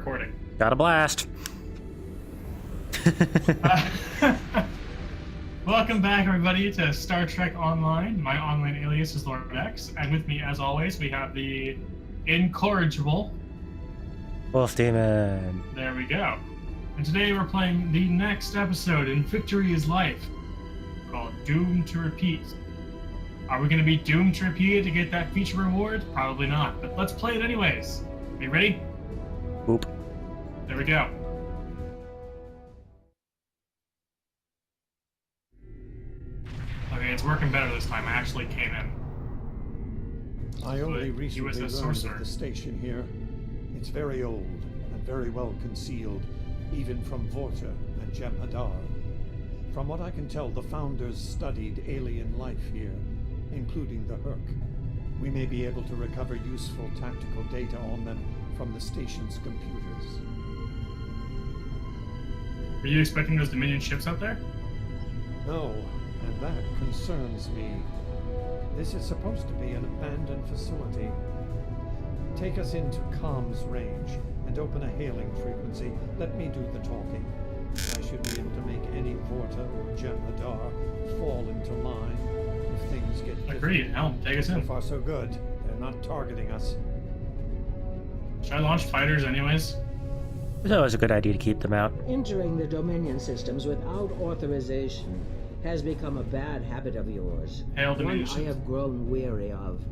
recording. Got a blast. Welcome back, everybody, to Star Trek Online. My online alias is Lord X, and with me, as always, we have the incorrigible Wolf Demon. There we go. And today we're playing the next episode in Victory is Life, called Doomed to Repeat. Are we going to be doomed to repeat it to get that feature reward? Probably not, but let's play it anyways. Are you ready? Oop. There we go. Okay, it's working better this time. I actually came in. I only But he was recently a learned sorcerer. of the station here. It's very old and very well concealed, even from Vorta and Jem'Hadar. From what I can tell, the founders studied alien life here, including the Herc. We may be able to recover useful tactical data on them from the station's computers. Were you expecting those Dominion ships out there? No, and that concerns me. This is supposed to be an abandoned facility. Take us into comms range and open a hailing frequency. Let me do the talking. I should be able to make any Vorta or Jem'Hadar fall into line if things get difficult. Agreed. Helm, take us So in. far so good. They're not targeting us. Should I launch fighters anyways? It's always a good idea to keep them out. Entering the Dominion systems without authorization has become a bad habit of yours. Hail One Dominion I ships. have grown weary of.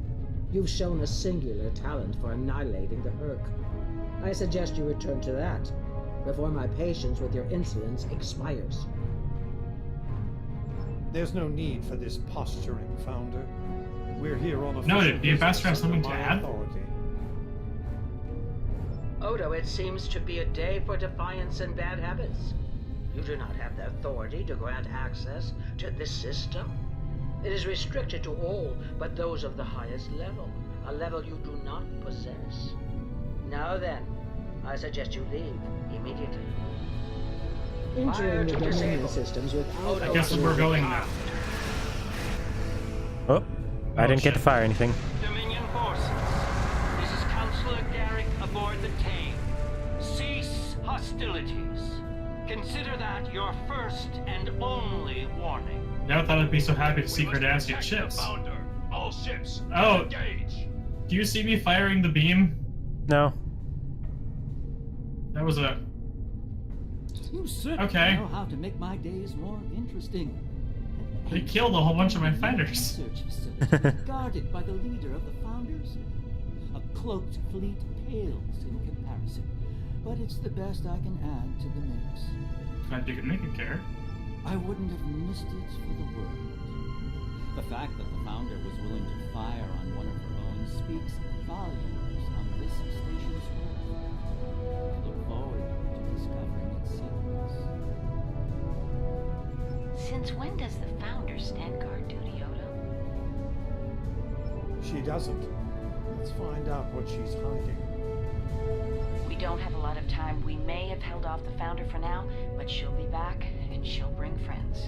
You've shown a singular talent for annihilating the Herc. I suggest you return to that before my patience with your insolence expires. There's no need for this posturing, Founder. We're here on official Noted. The ambassador has business something to under my add? authority. Odo, it seems to be a day for defiance and bad habits. You do not have the authority to grant access to this system. It is restricted to all but those of the highest level, a level you do not possess. Now then, I suggest you leave immediately. Entering the Dominion systems without I guess we're going now. Oh, I didn't get to shit. fire anything. Dominion forces, this is Counselor Garrick aboard the Tame. Cease hostilities. Consider that your first and only warning. Never thought I'd be so happy to see Cardassian ships. All ships, Oh. engage. Do you see me firing the beam? No. That was a... You certainly Okay. know how to make my days more interesting. They killed a whole bunch of my fighters. Research facility guarded by the leader of the Founders. A cloaked fleet pales in comparison, but it's the best I can add to the mix. Glad you could make it, care. I wouldn't have missed it for the world. The fact that the Founder was willing to fire on one of her own speaks volumes on this station's worth. I look forward to discovering its secrets. Since when does the Founder stand guard duty, Odo? She doesn't. Let's find out what she's hiding. We don't have a lot of time. We may have held off the Founder for now, but she'll be back, and she'll bring friends.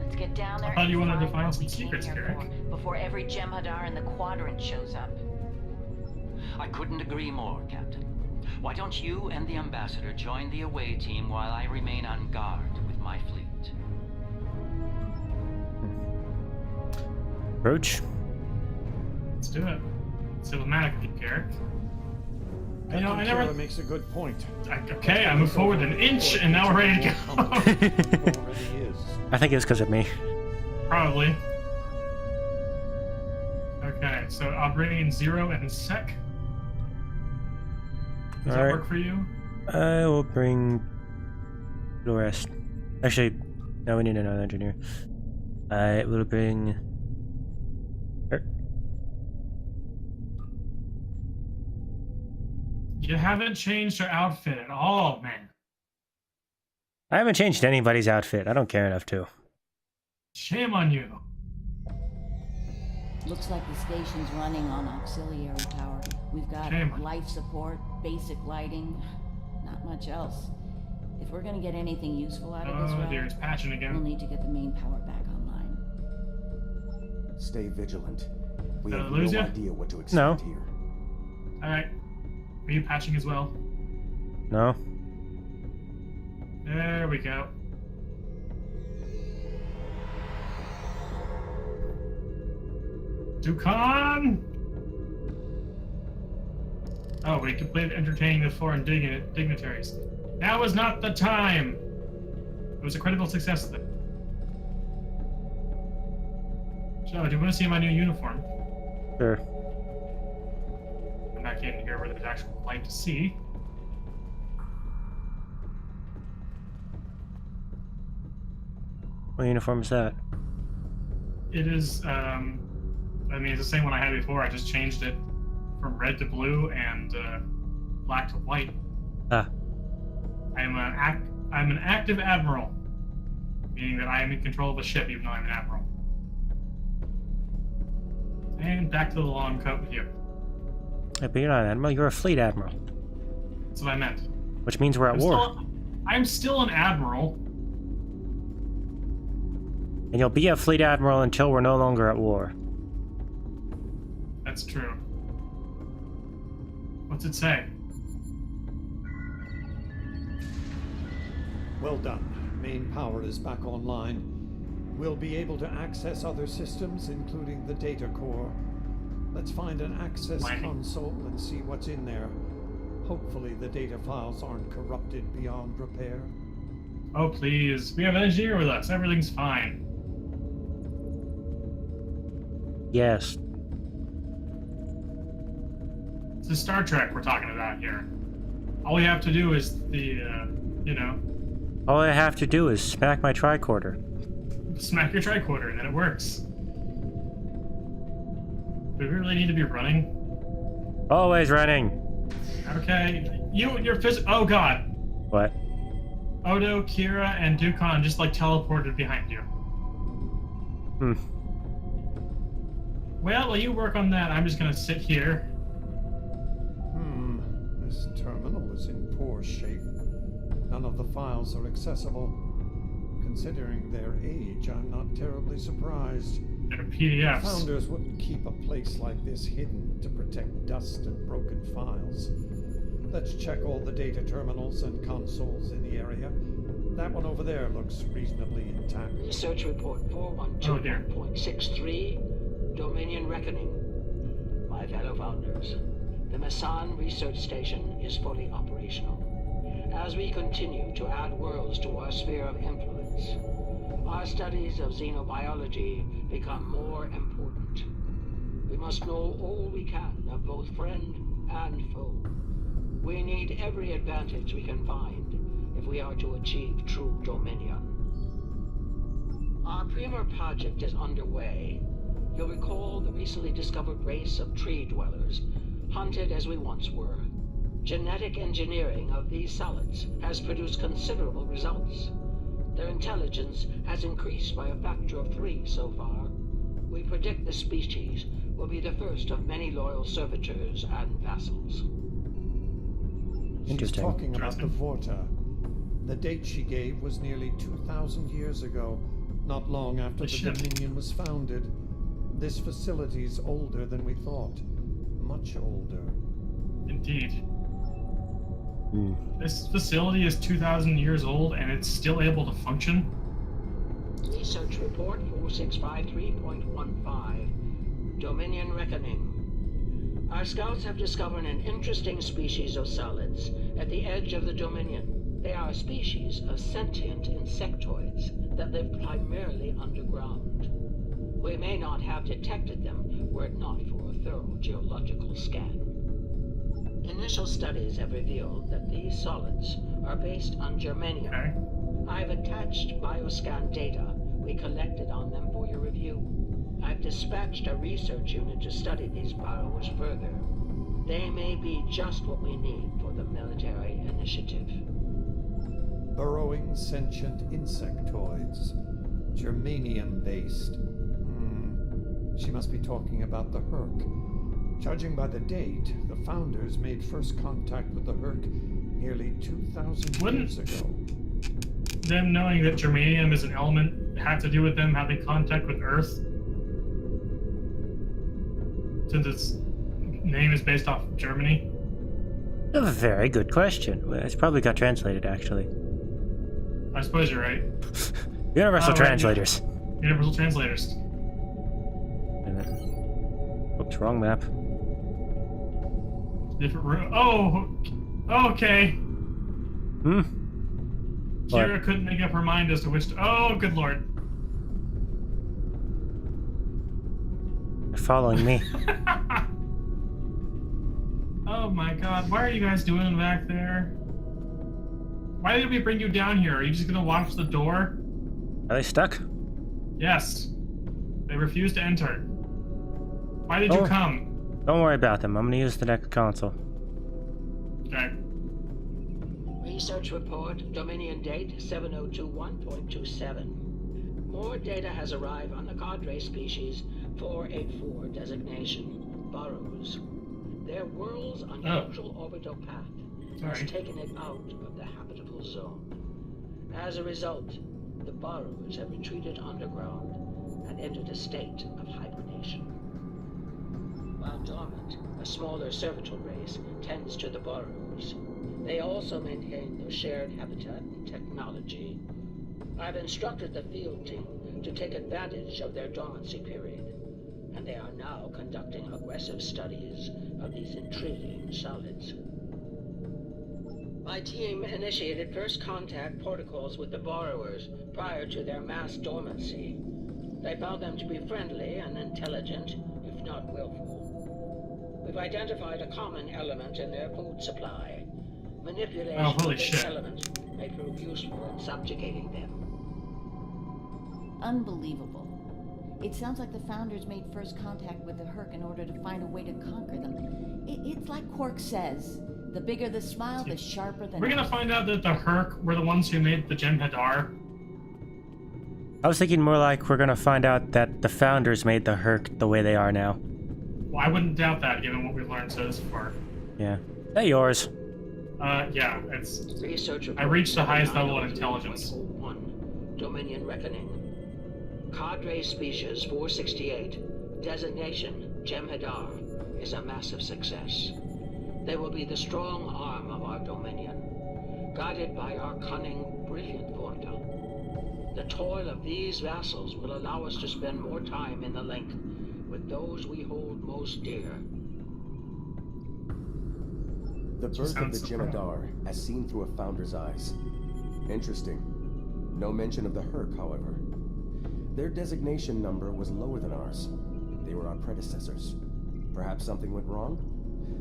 Let's get down there I thought you and wanted to find what some we came secrets, here Garrick. for before every Jem'Hadar in the Quadrant shows up. I couldn't agree more, Captain. Why don't you and the Ambassador join the away team while I remain on guard with my fleet? Roach. Let's do it. Diplomatically, Garrick. You know, I Captain Kira never... makes a good point. Okay, I moved forward an inch, and now we're ready to go. Already is. I think it's because of me. Probably. Okay, so I'll bring in Zero and Sec. Does that Alright. work for you? I will bring the rest. Actually, no, we need another engineer. I will bring her. You haven't changed your outfit at all, man. I haven't changed anybody's outfit. I don't care enough to. Shame on you. Looks like the station's running on auxiliary power. We've got Shame. life support, basic lighting, not much else. If we're gonna get anything useful out of this Oh dear, ride, it's patching we'll again. need to get the main power back online. Stay vigilant. We Did I have lose no ya? idea what to expect No. here. Alright. Are you patching as well? No? There we go. Dukan! Oh, we completed entertaining the foreign dignitaries. Now is not the time! It was a credible success, though. So, do you want to see my new uniform? Sure. I'm not getting here where there's actual light to see. What uniform is that? It is, I mean, it's the same one I had before. I just changed it from red to blue and black to white. Ah. I'm an active admiral, meaning that I am in control of a ship, even though I'm an admiral. And back to the long coat with you. Yeah, but you're not an admiral. You're a fleet admiral, That's what I meant. which means we're at war. I'm still an admiral. And you'll be a fleet admiral until we're no longer at war. That's true. What's it say? Well done. Main power is back online. We'll be able to access other systems, including the data core. Let's find an access console and see what's in there. Hopefully the data files aren't corrupted beyond repair. Oh, please. We have an engineer with us. Everything's fine. Yes. This is Star Trek we're talking about here. All we have to do is All I have to do is smack my tricorder. smack your tricorder and then it works. Do we really need to be running? Always running. Okay. You're oh god. What? Odo, Kira, and Dukan just like teleported behind you. Well, while you work on that, I'm just gonna sit here. This terminal is in poor shape. None of the files are accessible. Considering their age, I'm not terribly surprised. They're PDFs. Founders wouldn't keep a place like this hidden to protect dust and broken files. Let's check all the data terminals and consoles in the area. That one over there looks reasonably intact. Research report 412.63, Dominion Reckoning. My fellow founders, the Masan research station is fully operational. As we continue to add worlds to our sphere of influence, our studies of xenobiology become more important. We must know all we can of both friend and foe. We need every advantage we can find if we are to achieve true dominion. Our Premier project is underway. You'll recall the recently discovered race of tree dwellers, hunted as we once were. Genetic engineering of these solids has produced considerable results. Their intelligence has increased by a factor of 3 so far. We predict the species will be the first of many loyal servitors and vassals. She's talking about the Vorta. The date she gave was nearly 2,000 years ago, not long after the Dominion was founded. This facility's older than we thought. Much older. Indeed. This facility is 2,000 years old and it's still able to function? Research report 4653.15, Dominion Reckoning. Our scouts have discovered an interesting species of solids at the edge of the Dominion. They are a species of sentient insectoids that live primarily underground. We may not have detected them were it not for a thorough geological scan. Initial studies have revealed that these solids are based on germanium. Okay. I've attached bioscan data we collected on them for your review. I've dispatched a research unit to study these Burrowers further. They may be just what we need for the military initiative. Burrowing sentient insectoids. Germanium-based. She must be talking about the Herc. Judging by the date, the founders made first contact with the Herc nearly 2,000 years ago. Them knowing that germanium is an element have to do with them having contact with Earth? Since its name is based off of Germany? A very good question. Well, it's probably got translated, actually. I suppose you're right. Universal Right, translators. Universal translators. Oops, wrong map. Different room. Oh, okay. Hmm? Kira What? couldn't make up her mind as to which. Oh, good lord. They're following me. Oh my god, why are you guys doing back there? Why did we bring you down here? Are you just gonna watch the door? Are they stuck? Yes. They refuse to enter. Why did you Oh. come? Don't worry about them. I'm gonna use the next console. Okay. Research report, Dominion date 7021.27. More data has arrived on the Cadre species 484 designation, Burrowers. Their world's unusual orbital path has Sorry. taken it out of the habitable zone. As a result, the Burrowers have retreated underground and entered a state of hibernation. While dormant, a smaller servitor race tends to the Burrowers. They also maintain their shared habitat and technology. I've instructed the field team to take advantage of their dormancy period, and they are now conducting aggressive studies of these intriguing solids. My team initiated first contact protocols with the Burrowers prior to their mass dormancy. They found them to be friendly and intelligent, if not willful. We've identified a common element in their food supply. Manipulation Oh, holy of this shit. element may prove useful in subjugating them. Unbelievable. It sounds like the Founders made first contact with the Herc in order to find a way to conquer them. It's like Quark says. The bigger the smile, the sharper the We're gonna find out that the Herc were the ones who made the Jem'Hadar. I was thinking more like we're gonna find out that the Founders made the Herc the way they are now. Well, I wouldn't doubt that, given what we've learned so far. Yeah. They're yours. Yeah, it's... Research I reached the highest level in 790.01, intelligence. Dominion Reckoning. Cadre species 468, designation Jem'Hadar, is a massive success. They will be the strong arm of our Dominion, guided by our cunning, brilliant Vorta. The toil of these vassals will allow us to spend more time in the link with those we hold most dear. The birth of sounds the so Jem'Hadar as seen through a Founder's eyes. Interesting. No mention of the Herc, however. Their designation number was lower than ours. They were our predecessors. Perhaps something went wrong?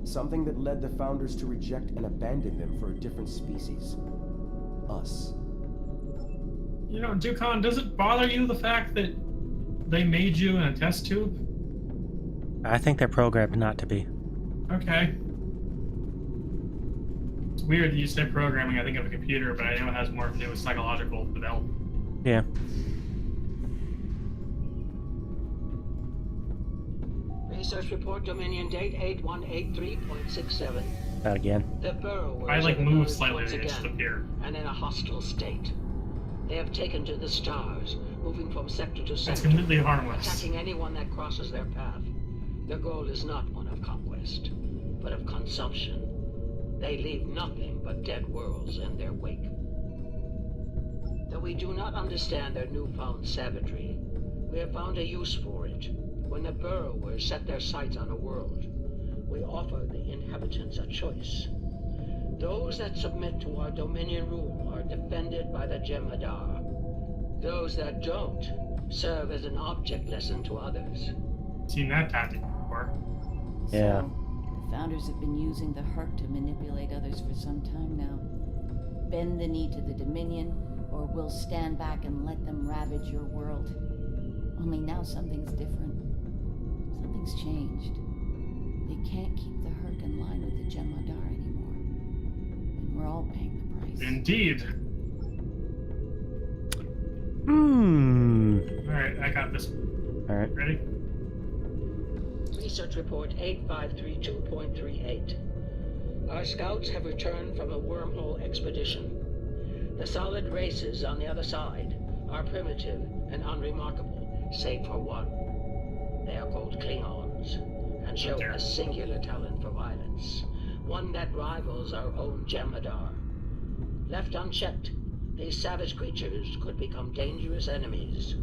Something that led the Founders to reject and abandon them for a different species. Us. You know, Dukon, does it bother you the fact that they made you in a test tube? I think they're programmed not to be. Okay. It's weird that you say programming, I think of a computer, but I know it has more to do with psychological development. Yeah. Research report Dominion date 8183.67. Not again. The Burrowers I like have move emerged slightly, once they just again, appear. and in a hostile state. They have taken to the stars, moving from sector to It's sector, completely harmless. attacking anyone that crosses their path. Their goal is not one of conquest, but of consumption. They leave nothing but dead worlds in their wake. Though we do not understand their newfound savagery, we have found a use for it. When the Burrowers set their sights on a world, we offer the inhabitants a choice. Those that submit to our Dominion rule are defended by the Jem'Hadar. Those that don't serve as an object lesson to others. Seen that tactic before. Yeah. So, the Founders have been using the Herc to manipulate others for some time now. Bend the knee to the Dominion, or we'll stand back and let them ravage your world. Only now something's different. Something's changed. They can't keep the Herc in line with the Jem'Hadar anymore. And we're all paying the price. Indeed. Alright, I got this. Alright. Ready? Research report 8532.38. Our scouts have returned from a wormhole expedition. The solid races on the other side are primitive and unremarkable, save for one. They are called Klingons, and show a singular talent for violence. one that rivals our own Jem'Hadar. Left unchecked, these savage creatures could become dangerous enemies.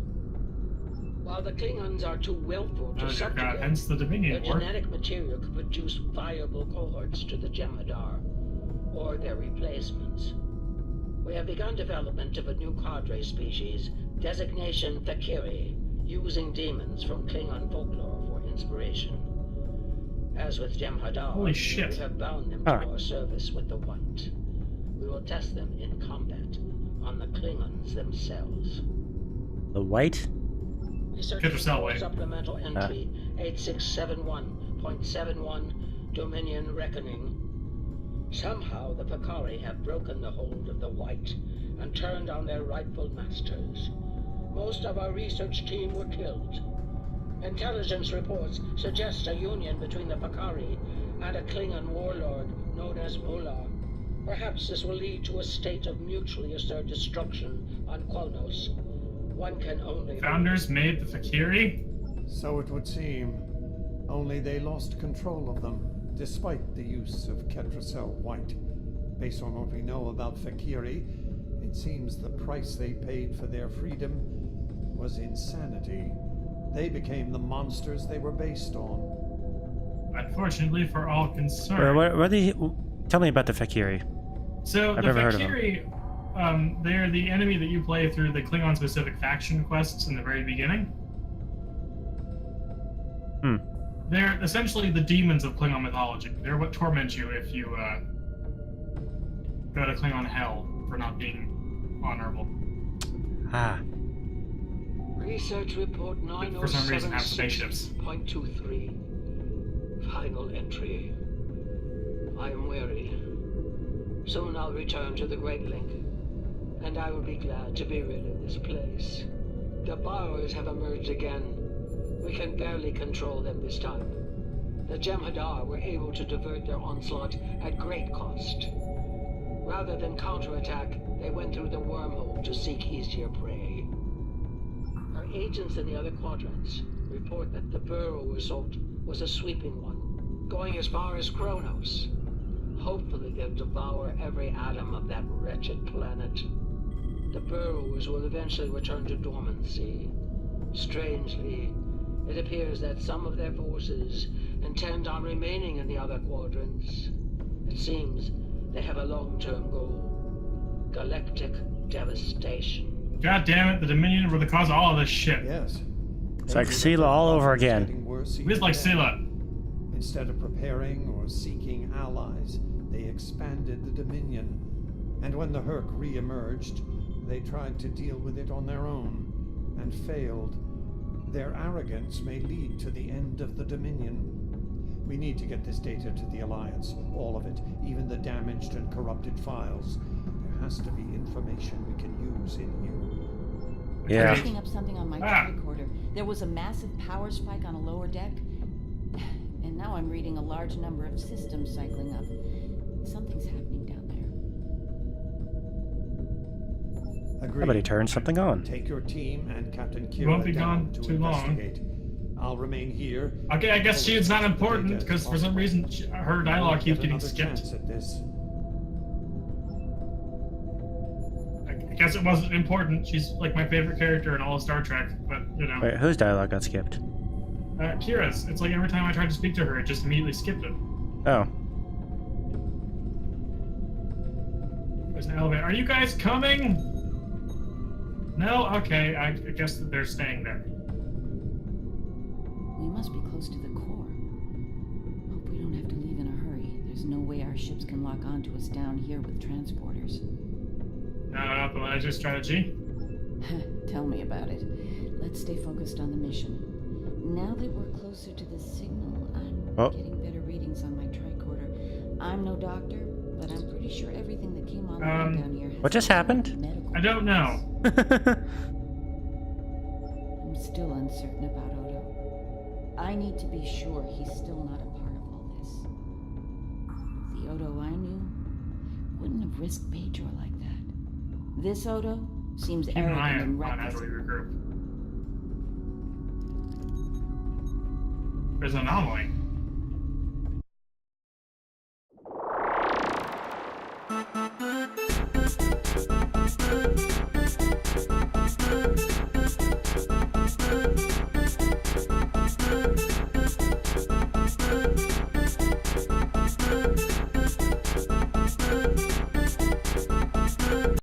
While the Klingons are too willful to subjugate, hence the Dominion their War. genetic material could produce viable cohorts to the Jem'Hadar, or their replacements. We have begun development of a new cadre species, designation Fakiri, using demons from Klingon folklore for inspiration. As with Jem'Hadar, Holy shit. we have bound them to our service with the White. We will test them in combat on the Klingons themselves. The White? Get yourself away. Supplemental entry 8671.71 Dominion Reckoning. Somehow the Fakari have broken the hold of the White and turned on their rightful masters. Most of our research team were killed. Intelligence reports suggest a union between the Fakari and a Klingon warlord known as Mullah. Perhaps this will lead to a state of mutually assured destruction on Qualnos. One can only... Founders made the Fakiri? So it would seem. Only they lost control of them, despite the use of Ketracel White. Based on what we know about Fakiri, it seems the price they paid for their freedom was insanity. They became the monsters they were based on. Unfortunately for all concerned. Tell me about the Fakiri. So I've the never heard of Fakiri, they're the enemy that you play through the Klingon-specific faction quests in the very beginning. They're essentially the demons of Klingon mythology. They're what torment you if you go to Klingon hell for not being honorable. Research report For some reason have spaceships. 907.23. Final entry. I am weary. Soon I'll return to the Great Link, and I will be glad to be rid of this place. The Burrowers have emerged again. We can barely control them this time. The Jem'Hadar were able to divert their onslaught at great cost. Rather than counterattack, they went through the wormhole to seek easier prey. Our agents in the other quadrants report that the Burrow assault was a sweeping one, going as far as Kronos. Hopefully they'll devour every atom of that wretched planet. The Burrowers will eventually return to dormancy. Strangely, it appears that some of their forces intend on remaining in the other quadrants. It seems they have a long-term goal. Galactic devastation. God damn it, the Dominion were the cause of all of this shit. Yes. It's like Sela all over again. It is like Sela. Instead of preparing or seeking allies, they expanded the Dominion. And when the Herc re-emerged, they tried to deal with it on their own, and failed. Their arrogance may lead to the end of the Dominion. We need to get this data to the Alliance, all of it, even the damaged and corrupted files. There has to be information we can use in here. Yeah. I'm picking up something on my tricorder. There was a massive power spike on a lower deck, and now I'm reading a large number of systems cycling up. Something's happening down there. Agreed. Somebody turned something on. Take your team and Captain Kira Won't be down gone to too long. investigate. I'll remain here. Okay, I guess she is not important because for some reason her dialogue keeps getting Another skipped. chance at this. I guess it wasn't important. She's like my favorite character in all of Star Trek, but you know. Wait, whose dialogue got skipped? Kira's. It's like every time I tried to speak to her, it just immediately skipped it. Oh. There's an elevator. Are you guys coming? No? Okay, I guess that they're staying there. We must be close to the core. Hope we don't have to leave in a hurry. There's no way our ships can lock onto us down here with transporters. No, the laser strategy. Tell me about it. Let's stay focused on the mission. Now that we're closer to the signal, I'm getting better readings on my tricorder. I'm no doctor, but I'm pretty sure everything that came online down here has what just happened? I don't know. I'm still uncertain about Odo. I need to be sure he's still not a part of all this. The Odo I knew wouldn't have risked Bajor like that. This Odo seems Keep an arrogant eye and on reckless. as we regroup. There's an anomaly.